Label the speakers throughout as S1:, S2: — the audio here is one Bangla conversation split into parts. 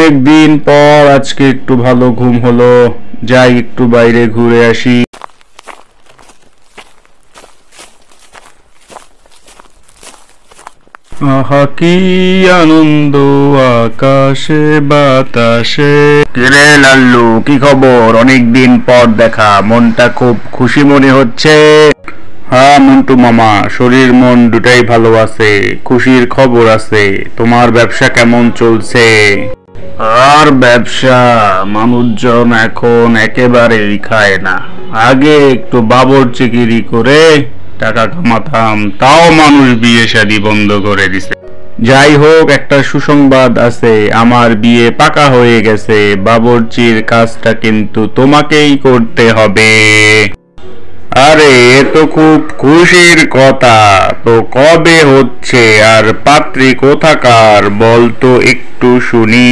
S1: অনেক দিন পর আজকে একটু ভালো ঘুম হলো। যাই একটু বাইরে ঘুরে আসি। আহা কি আনন্দ আকাশে বাতাসে। কিরে লাল্লু, কি খবর? অনেক দিন পর দেখা, মনটা খুব খুশি মনে হচ্ছে। হ্যাঁ মন্টু মামা, শরীর মন দুটাই ভালো আছে, খুশির খবর আছে। তোমার ব্যবসা কেমন চলছে? আর ব্যবসা, মানুষজন এখন একেবারেই খায় না। আগে একটু বাবুর্চিগিরি করে টাকা কামাতাম, তাও মানুষ বিয়ে শাদী বন্ধ করে দিছে। যাই হোক, একটা সুসংবাদ আছে, আমার বিয়ে পাকা হয়ে গেছে। বাবুর্চির কাজটা কিন্তু তোমাকেই করতে হবে। আরে এ তো খুব খুশির কথা। তো কবে হচ্ছে আর পাত্রী কোথাকার বলতো একটু শুনি।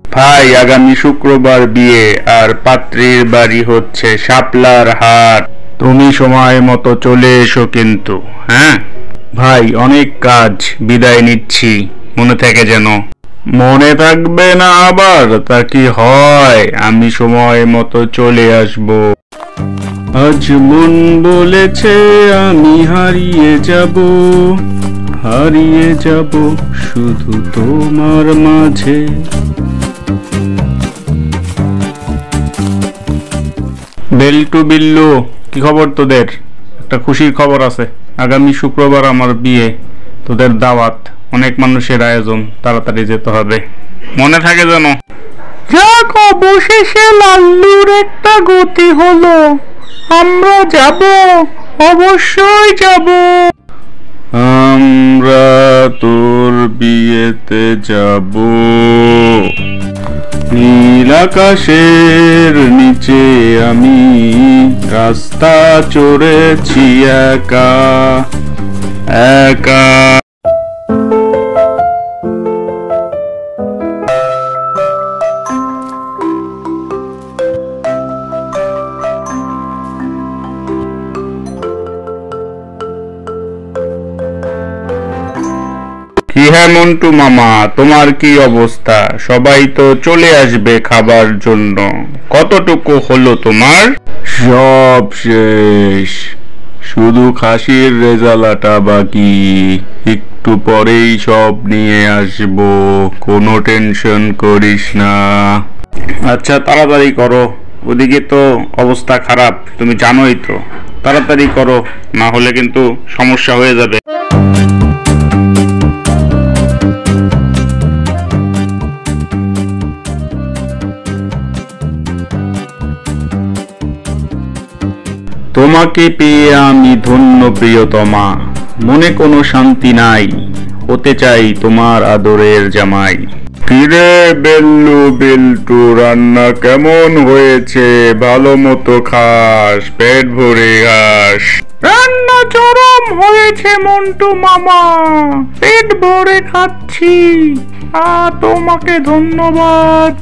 S1: ভাই, আগামী শুক্রবার বিয়ে, আর পাত্রীর বাড়ি হচ্ছে শাপলার হাট। তুমি সময় মতো চলে এসো কিন্তু। হ্যাঁ ভাই, অনেক কাজ, বিদায় নিচ্ছি, মনে থাকে যেন। মনে থাকবে না আবার? তা কি হয়, আমি সময় মতো চলে আসবো। আজ মন বলেছে আমি হারিয়ে যাব, হারিয়ে যাব শুধু তোমার মাঝে। বেল্টু বিল্লু, কি খবর তোদের? একটা খুশির খবর আছে, আগামী শুক্রবার আমার বিয়ে, তোদের দাওয়াত, অনেক মানুষের আয়োজন, তাড়াতাড়ি যেতে হবে, মনে থাকে যেন। যাক, অবশেষে লাল্লুর একটা গতি হলো। আমরা যাব, অবশ্যই যাব। আমরা তোর বিয়েতে যাব। নীল আকাশের নিচে আমি রাস্তা চড়েছি একা একা। কি হ্যাঁ মন্টু মামা, তোমার কি অবস্থা? সবাই তো চলে আসবে খাবার জন্য। কতটুকু হলো তোমার? সব শেষ, শুধু খাসির রেজালাটা বাকি। একটু পরেই সব নিয়ে আসবো, কোনো টেনশন করিস না। আচ্ছা তাড়াতাড়ি করো, ওদিকে তো অবস্থা খারাপ, তুমি জানোই তো। তাড়াতাড়ি করো, না হলে কিন্তু সমস্যা হয়ে যাবে। তোমাকে পেয়ে আমি ধন্য প্রিয়তমা, মনে কোনো শান্তি নাই, হতে চাই তোমার আদরের জামাই। কিরে বেল্লু বিল্টু, রান্না কেমন হয়েছে? ভালো মতো খাস, পেট ভরে খাস। রান্না চরম হয়েছে মন্টু মামা, পেট ভরে খাচ্ছি। তোমাকে ধন্যবাদ।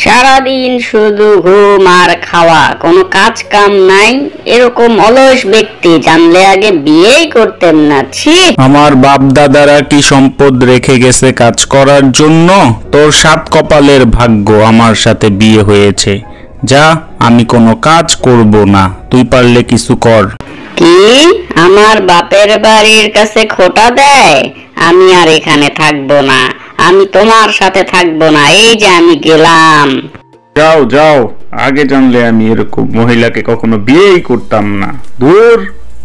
S2: সারাদিন শুধু ঘুম আর খাওয়া, কোনো কাজ কাম নাই। এরকম অলস ব্যক্তি জানলে আগে বিয়েই করতেন না। ছি!
S1: আমার বাপ দাদারা কি সম্পদ রেখে গেছে কাজ করার জন্য? তোর সাত কপালের ভাগ্য আমার সাথে বিয়ে হয়েছে। যা, আমি কোনো কাজ করব না, তুই পারলে কিছু কর।
S2: কি? আমার বাপের বাড়ির কাছে খোটা দেয়? আমি আর এখানে থাকবো না, আমি তোমার সাথে থাকবো না। এই যে আমি গেলাম।
S1: যাও যাও, আগে জানলে আমি এরকম মহিলাকে কখনো বিয়েই করতাম না। দূর,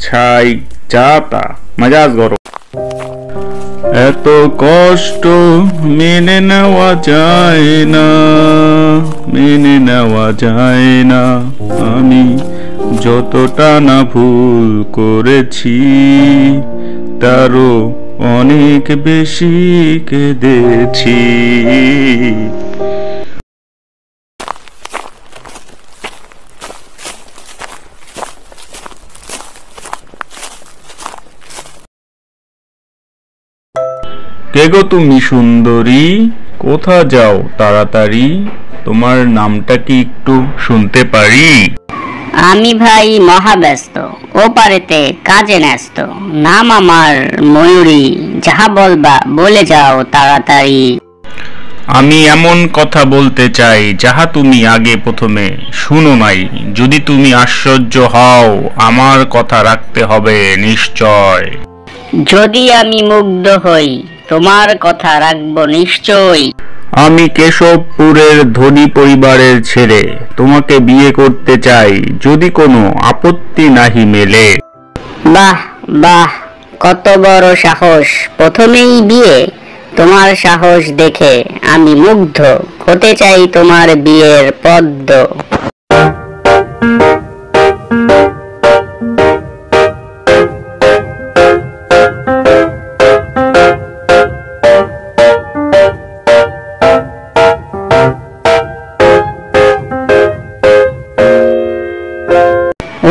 S1: ছাই, যা তা, মেজাজ গরম। এত কষ্ট মেনে নেওয়া যায় না, মেনে নেওয়া যায় না। আমি যতটা না ভুল করেছি, তারও অনেক বেশি কেঁদেছি। কে গো তুমি সুন্দরী? কোথা যাও তাড়াতাড়ি? তোমার নামটা কি একটু শুনতে পারি?
S2: আমি ভাই মহাব্যস্ত, ও পারেতে কাজে ন্যস্ত। নাম আমার ময়ূরী, যাহা বলবা বলে যাও তাড়াতাড়ি।
S1: আমি এমন কথা বলতে চাই যাহা তুমি আগে প্রথমে শুনো নাই। যদি তুমি আশ্চর্য হও, আমার কথা রাখতে হবে নিশ্চয়।
S2: যদি আমি মুগ্ধ হই, তোমার কথা রাখবো নিশ্চয়।
S1: আমি কেশবপুরের ধনী পরিবারের ছেলে, তোমাকে বিয়ে করতে চাই, যদি কোনো আপত্তি নাহি মেলে।
S2: বাহ বাহ, কত বড় সাহস! প্রথমেই বিয়ে? তোমার সাহস দেখে আমি মুগ্ধ, হতে চাই তোমার বিয়ের পদ্ম।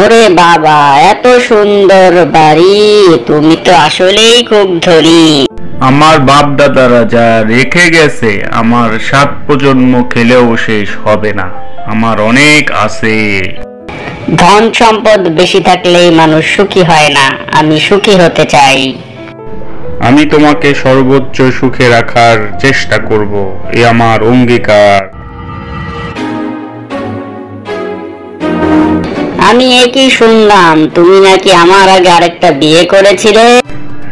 S2: ওরে বাবা, এত সুন্দর বাড়ি! তুমি তো আসলেই খুব ধনী।
S1: আমার বাপ দাদারা যা রেখে গেছে, আমার 7 প্রজন্ম খেলেও শেষ হবে না। আমার অনেক আছে।
S2: ধন সম্পদ বেশি থাকলেই মানুষ সুখী হয় না। আমি সুখী হতে চাই।
S1: আমি তোমাকে সর্বোচ্চ সুখে রাখার চেষ্টা করব, এ আমার অঙ্গীকার।
S2: আমি একই শুনলাম, তুমি নাকি আমার আগে আরেকটা বিয়ে করেছিলে?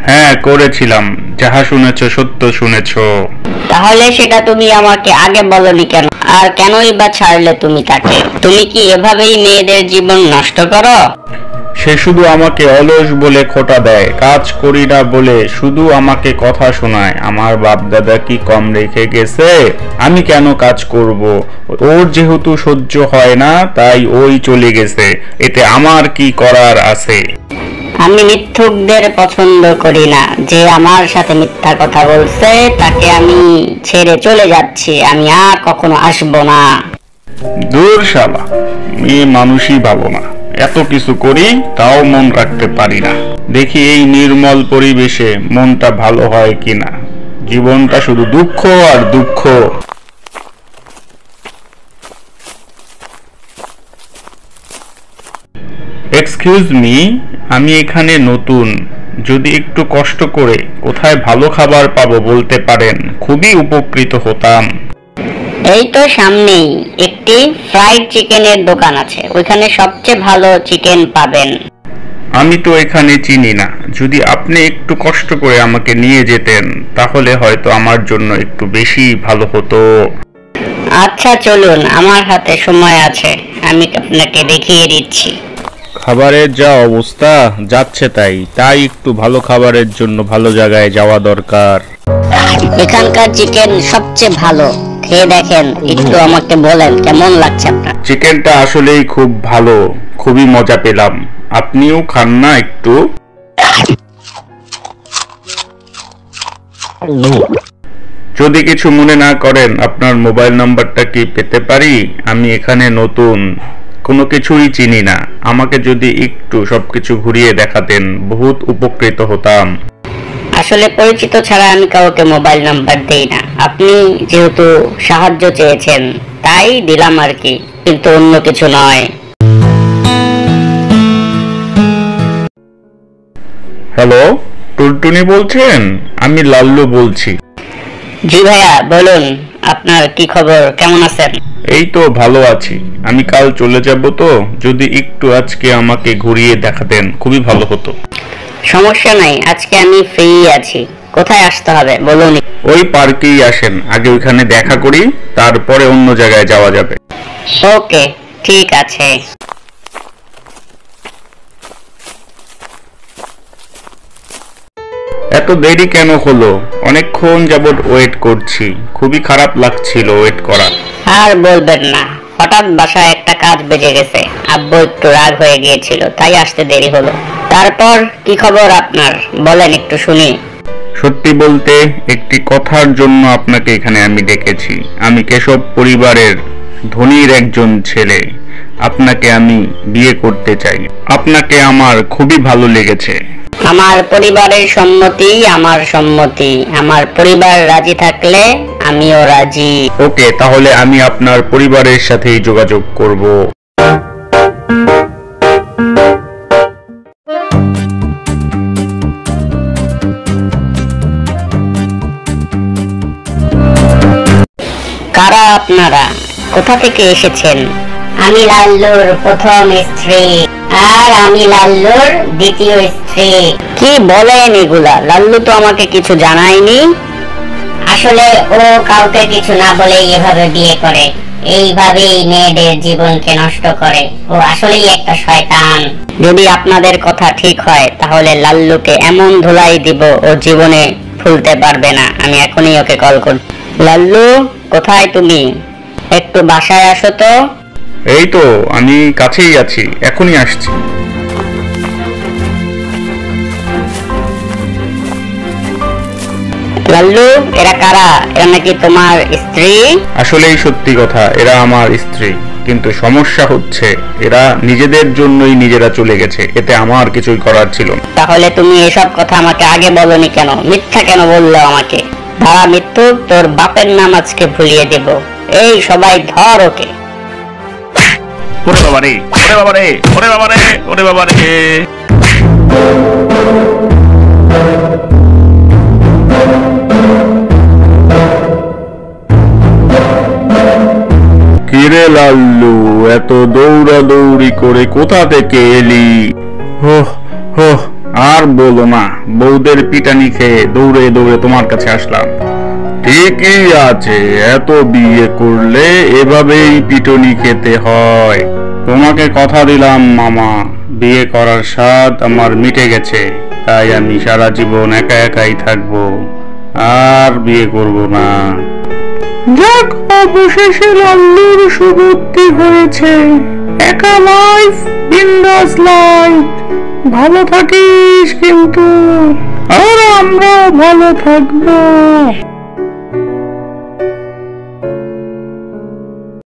S1: হ্যাঁ, করেছিলাম। যাহা শুনেছ সত্য শুনেছ।
S2: তাহলে সেটা তুমি আমাকে আগে বলনি কেন? আর কেনই বা ছাড়লে তুমি তাকে? তুমি কি এভাবেই মেয়েদের জীবন নষ্ট করো?
S1: সে শুধু আমাকে অলস বলে খোঁটা দেয়, কাজ করি না বলে শুধু আমাকে কথা শোনায়। আমার বাপ দাদা কি কম রেখে গেছে? আমি কেন কাজ করব? ওর যেহেতু সহ্য হয় না, তাই ওই চলে গেছে। এতে আমার কি করার আছে?
S2: আমি মিথ্যুকদের পছন্দ করি না। যে আমার সাথে মিথ্যা কথা বলছে তাকে আমি ছেড়ে চলে যাচ্ছি। আমি আর কখনো আসবো না।
S1: দূর শালা, মেয়ে মানুষই ভালো না। এত কিছু করি তাও মন রাখতে পারি না। দেখি এই নির্মল পরিবেশে মনটা ভালো হয় কিনা। জীবনটা শুধু দুঃখ আর দুঃখ। এক্সকিউজ মি, আমি এখানে নতুন। যদি একটু কষ্ট করে কোথায় ভালো খাবার পাবো বলতে পারেন, খুবই উপকৃত হতাম।
S2: এই তো সামনেই একটি ফ্রাইড চিকেনের দোকান আছে, ওইখানে সবচেয়ে ভালো চিকেন পাবেন।
S1: আমি তো এখানে চিনি না। যদি আপনি একটু কষ্ট করে আমাকে নিয়ে যেতেন, তাহলে হয়তো আমার জন্য একটু বেশি ভালো হতো।
S2: আচ্ছা চলুন, আমার হাতে সময় আছে, আমি আপনাকে দেখিয়ে দিচ্ছি।
S1: খাবারের যা অবস্থা, যাচ্ছে তাই একটু ভালো খাবারের জন্য ভালো জায়গায় যাওয়া দরকার।
S2: এখানকার চিকেন সবচেয়ে ভালো, খেয়ে দেখেন। একটু আমাকে বলেন কেমন লাগছে আপনার?
S1: চিকেনটা আসলেই খুব ভালো, খুবই মজা পেলাম। আপনিও খান না একটু? যদি কিছু মনে না করেন, আপনার মোবাইল নাম্বারটা কি পেতে পারি? আমি এখানে নতুন, কোনো কিছুই চিনি না। আমাকে যদি একটু সবকিছু ঘুরিয়ে দেখাতেন, বহুত উপকৃত হতাম।
S2: আসলে পরিচিত ছাড়া আমি কাউকে মোবাইল নাম্বার দেই না। আপনি যেহেতু সাহায্য চেয়েছেন তাই দিলাম আর কি, কিন্তু অন্য কিছু নয়।
S1: হ্যালো, টুনটুনি বলছেন? আমি লাল্লু বলছি।
S2: জি ভাইয়া বলুন, আপনার কি খবর, কেমন আছেন?
S1: এই তো ভালো আছি। আমি কাল চলে যাব, তো যদি একটু আজকে আমাকে ঘুরিয়ে দেখাতেন খুবই ভালো হতো।
S2: সমস্যা নাই, আজকে আমি ফ্রি আছি। কোথায় আসতে হবে বলুন?
S1: ওই পার্কেই আসেন, আগে ওইখানে দেখা করি, তারপরে অন্য জায়গায় যাওয়া যাবে।
S2: ওকে, ঠিক আছে।
S1: এত দেরি কেন হলো? অনেকক্ষণ যাবত ওয়েট করছি, খুবই খারাপ লাগছিল ওয়েট করা।
S2: আর বলবেন না, হঠাৎ বাসায় একটা কাজ বেজে গেছে। আব্বু একটু রাগ হয়ে গিয়েছিল, তাই আসতে দেরি হলো। তারপর কি খবর আপনার, বলেন একটু শুনি।
S1: সত্যি বলতে, একটি কথার জন্য আপনাকে এখানে আমি ডেকেছি। আমি কেশব পরিবারের ধনীর একজন ছেলে। আপনাকে আমি বিয়ে করতে চাই। আপনাকে আমার খুবই ভালো লেগেছে।
S2: আমার পরিবারের সম্মতি আমার সম্মতি। আমার পরিবার রাজি থাকলে আমিও রাজি।
S1: ওকে, তাহলে আমি আপনার পরিবারের সাথেই যোগাযোগ করব।
S2: আপনারা? কোথা থেকে এসেছেন? আমি লাল্লুর প্রথম স্ত্রী, আর আমি লাল্লুর দ্বিতীয় স্ত্রী। কি বলেন এগুলা? লাল্লু তো আমাকে কিছু জানায়নি। আসলে ও কাউকে কিছু না বলেই এভাবে বিয়ে করে, এইভাবেই মেয়েদের জীবনকে নষ্ট করে। ও আসলেই একটা শয়তান। যদি আপনাদের কথা ঠিক হয় তাহলে লাল্লুকে এমন ধুলাই দিব ও জীবনে ভুলতে পারবে না। আমি এখনই ওকে কল করছি। লাল্লু, কোথায় তুমি? একটু বাসায় আসো তো।
S1: এই তো আমি কাছেই আছি, এখনই আসছি।
S2: লাল্লু, এরা কারা? এরা নাকি তোমার স্ত্রী?
S1: আসলেই সত্যি কথা, এরা আমার স্ত্রী, কিন্তু সমস্যা হচ্ছে এরা নিজেদের জন্যই নিজেরা চলে গেছে, এতে আমার কিছুই করার ছিল না।
S2: তাহলে তুমি এসব কথা আমাকে আগে বলনি কেন? মিথ্যা কেন বললে আমাকে? ধারা মৃত্যু, তোর বাপের নাম আজকে ভুলিয়ে দেব। এই সবাই ধর ওকে।
S1: ওরে বাবা রে, ওরে বাবা রে, ওরে বাবা রে, ওরে বাবা রে। কিরে লাল্লু, এত দৌড়াদৌড়ি করে কোথা থেকে এলি? হোহ হোহ, আর বলো না, বউদের পিটানি খেয়ে দৌড়ে দৌড়ে তোমার কাছে আসলাম। ঠিকই আছে, এত বিয়ে করলে এভাবেই পিটনি খেতে হয়। তোমাকে কথা দিলাম মামা, বিয়ে করার স্বাদ আমার মিটে গেছে, তাই আমি সারা জীবন একা একাই থাকবো, আর বিয়ে করব না। যাক, অবশেষে লাল্লুর সুবুদ্ধি হয়েছে। একা লাইফ, বিন্দাস লাইফ। ভালো থাকিস কিন্তু, আর আমরাও ভালো থাকবো।